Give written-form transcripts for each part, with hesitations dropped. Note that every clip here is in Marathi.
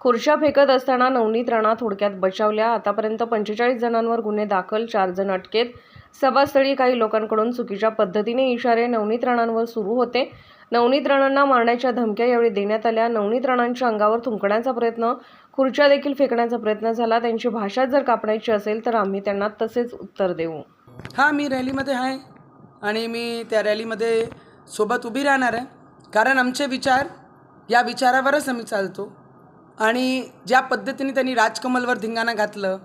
खुर्च्या फेकत असताना नवनीत राणा थोडक्यात बचावल्या. आतापर्यंत 45 जणांवर गुन्हे दाखल, 4 जण अटकेत. सभास्थळी काही लोकांकडून चुकीच्या पद्धतीने इशारे नवनीत राणांवर सुरू होते. नवनीत राणांना मारण्याच्या धमक्या यावेळी देण्यात आल्या. नवनीत राणांच्या अंगावर थुंकण्याचा प्रयत्न, खुर्च्या देखील फेकण्याचा प्रयत्न झाला. त्यांची भाषा जर कापण्याची असेल तर आम्ही त्यांना तसेच उत्तर देऊ. हां, मी रॅलीमध्ये आहे आणि मी त्या रॅलीमध्ये सोबत उभी राहणार आहे. कारण आमचे विचार या विचारावरच आम्ही चालतो. आणि ज्या पद्धतीने त्यांनी राजकमलवर धिंगाणा घातलं,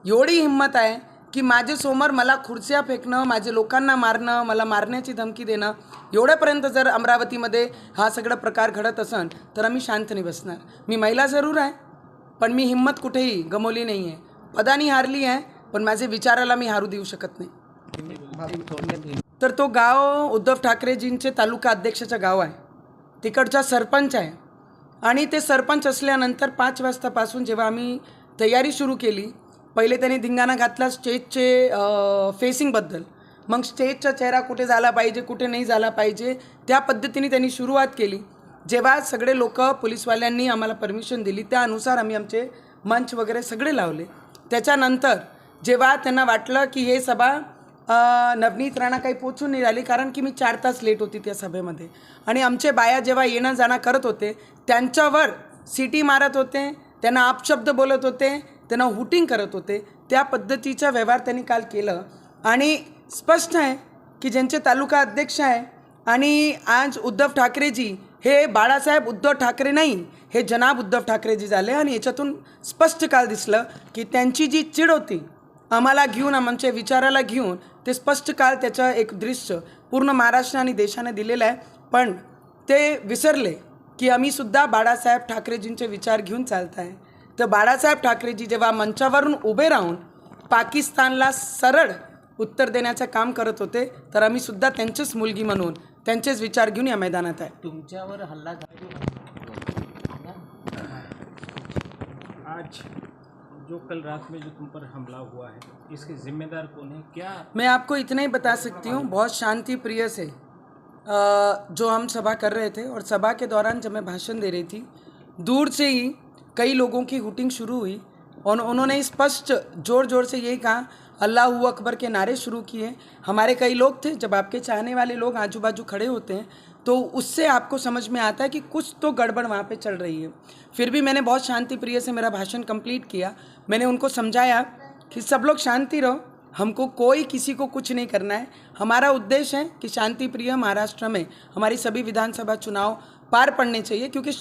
एवढी हिंमत आहे की माझ्यासमोर मला खुर्च्या फेकणं, माझे लोकांना मारणं, मला मारण्याची धमकी देणं, एवढ्यापर्यंत जर अमरावतीमध्ये हा सगळा प्रकार घडत असेल तर आम्ही शांत नाही बसणार. मी महिला जरूर आहे, पण मी हिंमत कुठेही गमावली नाही आहे. पदानी हारली आहे, पण माझे विचाराला मी हारू देऊ शकत नाही. तर तो गाव उद्धव ठाकरेजींचे तालुका अध्यक्षाचं गाव आहे. तिकडचा सरपंच आहे आणि ते सरपंच असल्यानंतर 5 वाजतापासून जेव्हा आम्ही तयारी सुरू केली, पहिले त्यांनी धिंगाणा घातला स्टेजचे फेसिंगबद्दल. मग स्टेजचा चेहरा कुठे झाला पाहिजे, कुठे नाही झाला पाहिजे, त्या पद्धतीने त्यांनी सुरुवात केली. जेव्हा सगळे लोक पोलीसवाल्यांनी आम्हाला परमिशन दिली, त्यानुसार आम्ही आमचे मंच वगैरे सगळे लावले. त्याच्यानंतर जेव्हा त्यांना वाटलं की हे सभा नवनीत राणा काही पोचून नाही राहिली, कारण की मी 4 तास लेट होती त्या सभेमध्ये, आणि आमचे बाया जेव्हा येणं जाणं करत होते त्यांच्यावर सिटी मारत होते, त्यांना अपशब्द बोलत होते, त्यांना हुटिंग करत होते. त्या पद्धतीचा व्यवहार त्यांनी काल केलं. आणि स्पष्ट आहे की ज्यांचे तालुका अध्यक्ष आहे आणि आज उद्धव ठाकरेजी हे बाळासाहेब उद्धव ठाकरे नाही, हे जनाब उद्धव ठाकरेजी झाले. आणि याच्यातून स्पष्ट काल दिसलं की त्यांची जी चिड होती आम्हाला घेऊन, आमच्या विचाराला घेऊन, ते स्पष्ट काल त्याचं एक दृश्य पूर्ण महाराष्ट्र आणि देशाने दिलेलं आहे. पण ते विसरले की आम्ही सुद्धा बाळासाहेब ठाकरेजींचे विचार घेऊन चालत आहे. तर बाळासाहेब ठाकरेजी जेव्हा मंचावरून उभे राहून पाकिस्तानला सरळ उत्तर देण्याचं काम करत होते, तर आम्ही सुद्धा त्यांचीच मुलगी म्हणून त्यांचेच विचार घेऊन या मैदानात आहे. तुमच्यावर हल्ला आज जो कल रात में जो तुम पर हमला हुआ है, इसके जिम्मेदार कौन है? क्या मैं आपको इतना ही बता सकती हूँ, बहुत शांति प्रिय से जो हम सभा कर रहे थे, और सभा के दौरान जब मैं भाषण दे रही थी, दूर से ही कई लोगों की हुटिंग शुरू हुई और उन्होंने स्पष्ट ज़ोर ज़ोर से यही कहा, अल्लाहू अकबर के नारे शुरू किए. हमारे कई लोग थे, जब आपके चाहने वाले लोग आजू बाजू खड़े होते हैं तो उससे आपको समझ में आता है कि कुछ तो गड़बड़ वहाँ पे चल रही है. फिर भी मैंने बहुत शांति प्रिय से मेरा भाषण कंप्लीट किया. मैंने उनको समझाया कि सब लोग शांति रहो, हमको कोई किसी को कुछ नहीं करना है. हमारा उद्देश्य है कि शांति प्रिय महाराष्ट्र में हमारी सभी विधानसभा चुनाव पार पड़ने चाहिए, क्योंकि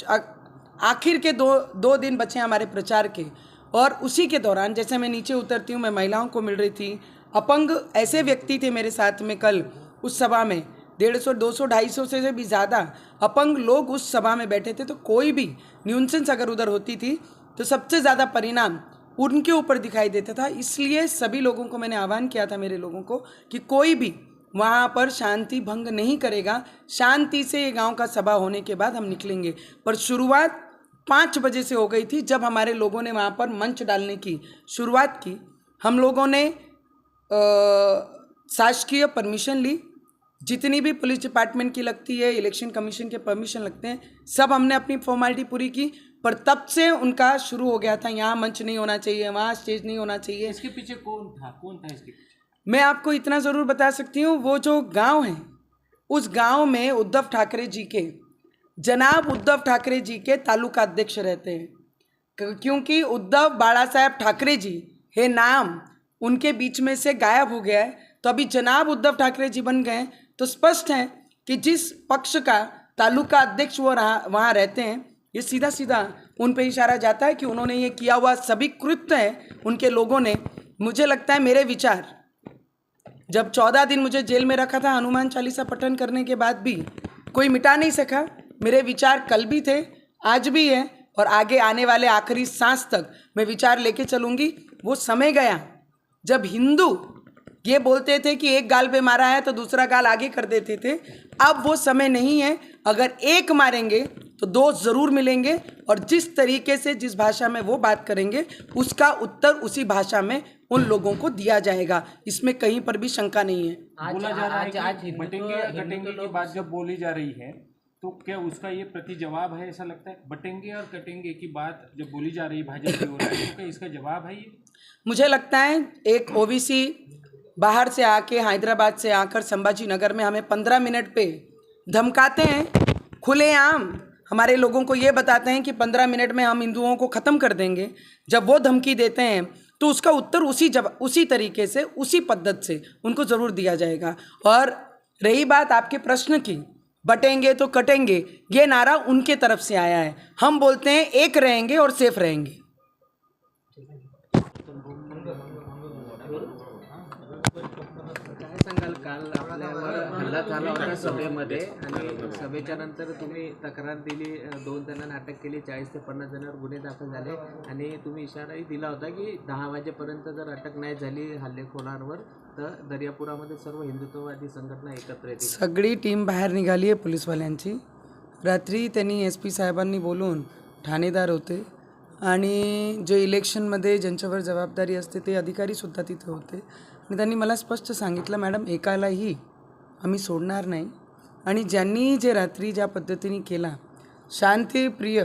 आखिर के दो दिन बचे हमारे प्रचार के. और उसी के दौरान जैसे मैं नीचे उतरती हूँ, मैं महिलाओं को मिल रही थी, अपंग ऐसे व्यक्ति थे मेरे साथ में कल उस सभा में, 150, 200, 250 से भी ज़्यादा अपंग लोग उस सभा में बैठे थे. तो कोई भी न्यूसेंस अगर उधर होती थी तो सबसे ज़्यादा परिणाम उनके ऊपर दिखाई देता था. इसलिए सभी लोगों को मैंने आह्वान किया था, मेरे लोगों को, कि कोई भी वहाँ पर शांति भंग नहीं करेगा. शांति से ये गांव का सभा होने के बाद हम निकलेंगे. पर शुरुआत 5 बजे से हो गई थी, जब हमारे लोगों ने वहाँ पर मंच डालने की शुरुआत की. हम लोगों ने शासकीय परमिशन ली, जितनी भी पुलिस डिपार्टमेंट की लगती है, इलेक्शन कमीशन के परमिशन लगते हैं, सब हमने अपनी फॉर्मेलिटी पूरी की. पर तब से उनका शुरू हो गया था, यहाँ मंच नहीं होना चाहिए, वहाँ स्टेज नहीं होना चाहिए. इसके पीछे कौन था इसके पीछे? मैं आपको इतना ज़रूर बता सकती हूँ, वो जो गांव है, उस गांव में उद्धव ठाकरे जी के, जनाब उद्धव ठाकरे जी के तालुका अध्यक्ष रहते हैं. क्योंकि उद्धव बाळासाहेब ठाकरे जी हे नाम उनके बीच में से गायब हो गया है, तो अभी जनाब उद्धव ठाकरे जी बन गए. तो स्पष्ट है कि जिस पक्ष का तालुका अध्यक्ष वो वहाँ रहते हैं, ये सीधा सीधा उन पे इशारा जाता है कि उन्होंने ये किया हुआ सभी कृत्य है उनके लोगों ने. मुझे लगता है मेरे विचार, जब 14 दिन मुझे जेल में रखा था, हनुमान चालीसा पठन करने के बाद भी कोई मिटा नहीं सका. मेरे विचार कल भी थे, आज भी है, और आगे आने वाले आखिरी सांस तक मैं विचार लेके चलूँगी. वो समय गया जब हिंदू ये बोलते थे कि एक गाल पे मारा है तो दूसरा गाल आगे कर देते थे. अब वो समय नहीं है. अगर एक मारेंगे तो 2 ज़रूर मिलेंगे, और जिस तरीके से जिस भाषा में वो बात करेंगे उसका उत्तर उसी भाषा में उन लोगों को दिया जाएगा. इसमें कहीं पर भी शंका नहीं है. बोला जा रहा है कि बटेंगे कटेंगे की बात जब बोली जा रही है, तो क्या उसका ये प्रति जवाब है, ऐसा लगता है? बटेंगे और कटेंगे की बात जब बोली जा रही है भाजपा की ओर से, तो क्या इसका जवाब है ये? मुझे लगता है एक ओबीसी बाहर से आके हैदराबाद से आकर संभाजी नगर में हमें 15 मिनट पे धमकाते हैं खुलेआम, हमारे लोगों को ये बताते हैं कि 15 मिनट में हम हिंदुओं को ख़त्म कर देंगे। जब वो धमकी देते हैं तो उसका उत्तर उसी तरीके से, उसी पद्धति से उनको ज़रूर दिया जाएगा। और रही बात आपके प्रश्न की, बटेंगे तो कटेंगे, ये नारा उनके तरफ से आया है। हम बोलते हैं एक रहेंगे और सेफ रहेंगे। काय सांगाल, काल आपल्यावर हल्ला झाला होता सभेमध्ये आणि सभेच्या नंतर तुम्ही तक्रार दिली, 2 जणांना अटक केली, 40 ते 50 जणांवर गुन्हे दाखल झाले आणि तुम्ही इशाराही दिला होता की 10 वाजेपर्यंत जर अटक नाही झाली हल्लेखोरांवर तर दर्यापुरामध्ये सर्व हिंदुत्ववादी संघटना एकत्र येतील. सगळी टीम बाहेर निघाली आहे पोलीसवाल्यांची. रात्री त्यांनी SP साहेबांनी बोलून, ठाणेदार होते आणि जे इलेक्शनमध्ये ज्यांच्यावर जबाबदारी असते ते अधिकारीसुद्धा तिथे होते आणि त्यांनी मला स्पष्ट सांगितलं, मॅडम एकालाही आम्ही सोडणार नाही. आणि ज्यांनी जे रात्री ज्या पद्धतीने केला, शांतिप्रिय,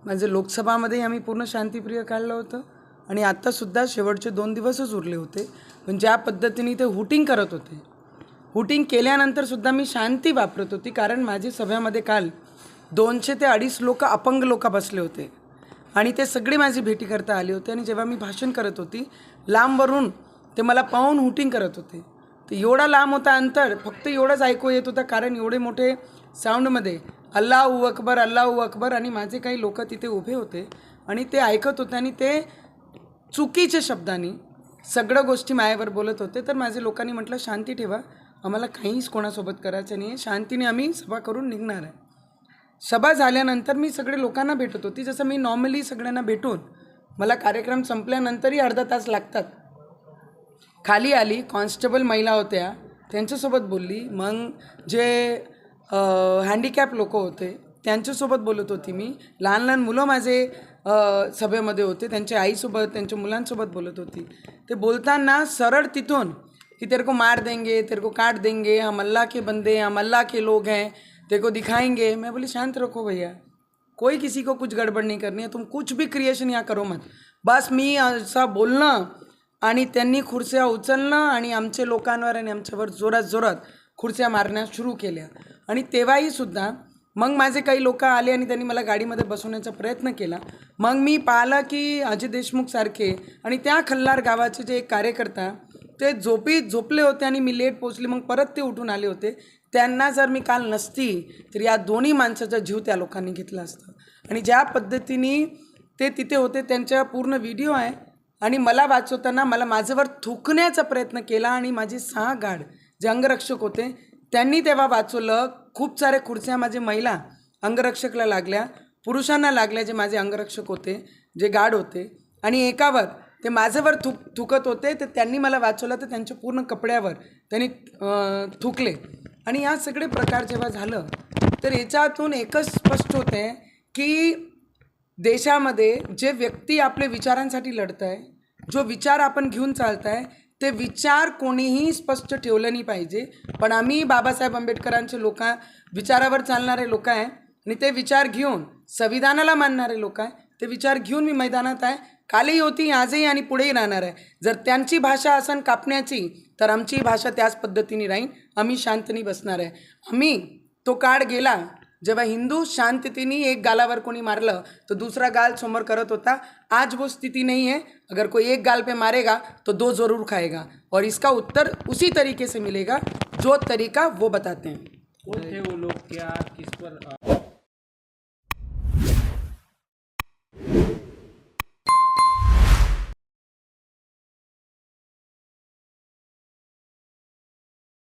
म्हणजे लोकसभामध्ये आम्ही पूर्ण शांतिप्रिय काढलं होतं आणि आत्तासुद्धा शेवटचे 2 दिवसच उरले होते, पण ज्या पद्धतीने ते हुटिंग करत होते, हुटिंग केल्यानंतरसुद्धा मी शांती वापरत होती. कारण माझी सभेमध्ये काल 200 ते 250 लोक अपंग लोक बसले होते आणि ते सगळे माझी भेटी करता आले होते. आणि जेव्हा मी भाषण करत होती लांबवरून ते मला पाहून हुटिंग करत होते. तर एवढा लांब होता अंतर, फक्त एवढंच ऐकू येत होतं कारण एवढे मोठे साऊंडमध्ये अल्लाहू अकबर अल्लाहू अकबर आणि माझे काही लोक तिथे उभे होते आणि ते ऐकत होते आणि ते चुकीच्या शब्दांनी सगळ्या गोष्टी माझ्यावर बोलत होते. तर माझे लोकांनी म्हटलं शांती ठेवा, आम्हाला काहीच कोणासोबत करायचं नाही आहे, शांतीने आम्ही सभा करून निघणार आहे. सभा झाल्यानंतर मी सगळे लोकांना भेटत होती, जसं मी नॉर्मली सगळ्यांना भेटून, मला कार्यक्रम संपल्यानंतरही अर्धा तास लागतात. खाली आली, कॉन्स्टेबल महिला होत्या त्यांच्यासोबत बोलली, मग जे हँडिकॅप लोक होते त्यांच्यासोबत बोलत होती मी, लहान लहान मुलं माझे सभेमध्ये होते त्यांच्या आईसोबत त्यांच्या मुलांसोबत बोलत होती. ते बोलताना सरळ तिथून कि तेरे को मार देंगे, तेरे को काट देंगे, हम अल्लाह के बंदे, हम अल्लाह के लोग हैं, तेरे को दिखाएंगे. मैं बोली शांत रखो भैया, कोई किसी को कुछ गड़बड़ नहीं करनी है, तुम कुछ भी क्रिएशन यहाँ करो मत. बस मी असं बोलणं आणि त्यांनी खुर्च्या उचलणं आणि आमच्या लोकांवर आणि आमच्यावर जोरात जोरात खुर्च्या मारण्यास सुरू केल्या. आणि तेव्हाही सुद्धा मग माझे काही लोक आले आणि त्यांनी मला गाडीमध्ये बसवण्याचा प्रयत्न केला. मग मी पाहिलं की अजय देशमुख सारखे आणि त्या खल्लार गावाचे जे एक कार्यकर्ता ते झोपले होते आणि मी लेट पोचले, मग परत ते उठून आले होते. त्यांना जर मी काल नसती तर या दोन्ही माणसाचा जीव त्या लोकांनी घेतला असता. आणि ज्या पद्धतीने ते तिथे होते त्यांचा पूर्ण व्हिडिओ आहे. आणि मला वाचवताना मला माझ्यावर थुकण्याचा प्रयत्न केला आणि माझे 6 गार्ड जे अंगरक्षक होते त्यांनी तेव्हा वाचवलं. खूप सारे खुर्च्या माझे महिला अंगरक्षकला लागल्या, पुरुषांना लागल्या जे माझे अंगरक्षक होते, जे गार्ड होते. आणि एकावर ते माझ्यावर थुकत होते, तर त्यांनी मला वाचवलं, तर त्यांच्या पूर्ण कपड्यावर त्यांनी थुकले. आणि या सगळे प्रकार जेव्हा झालं तर याच्यातून एकच स्पष्ट होते की देशामध्ये जे व्यक्ती आपले विचारांसाठी लढत आहे, जो विचार आपण घेऊन चालत आहे, ते विचार कोणीही स्पष्ट ठेवलं नाही पाहिजे. पण आम्ही बाबासाहेब आंबेडकरांचे विचारावर चालणारे लोक आहे आणि ते विचार घेऊन संविधानाला मानणारे लोक आहे. ते विचार घेऊन मी मैदानात आहे, कालही होती, आजही आणि पुढेही राहणार आहे. जर त्यांची भाषा असन कापण्याची तर आमची भाषा त्याच पद्धतीने राहील. आम्ही शांतनी बसणार आहे. आम्ही तो काळ गेला जेव्हा हिंदू शांततेने एक गालावर कोणी मारलं तो दूसरा गाल समोर करत होता. आज वो स्थिति नहीं है. अगर कोई एक गाल पे मारेगा तो 2 ज़रूर खाएगा और इसका उत्तर उसी तरीके से मिलेगा जो तरीका वो बताते हैं. कौन थे वो लोग, क्या किस पर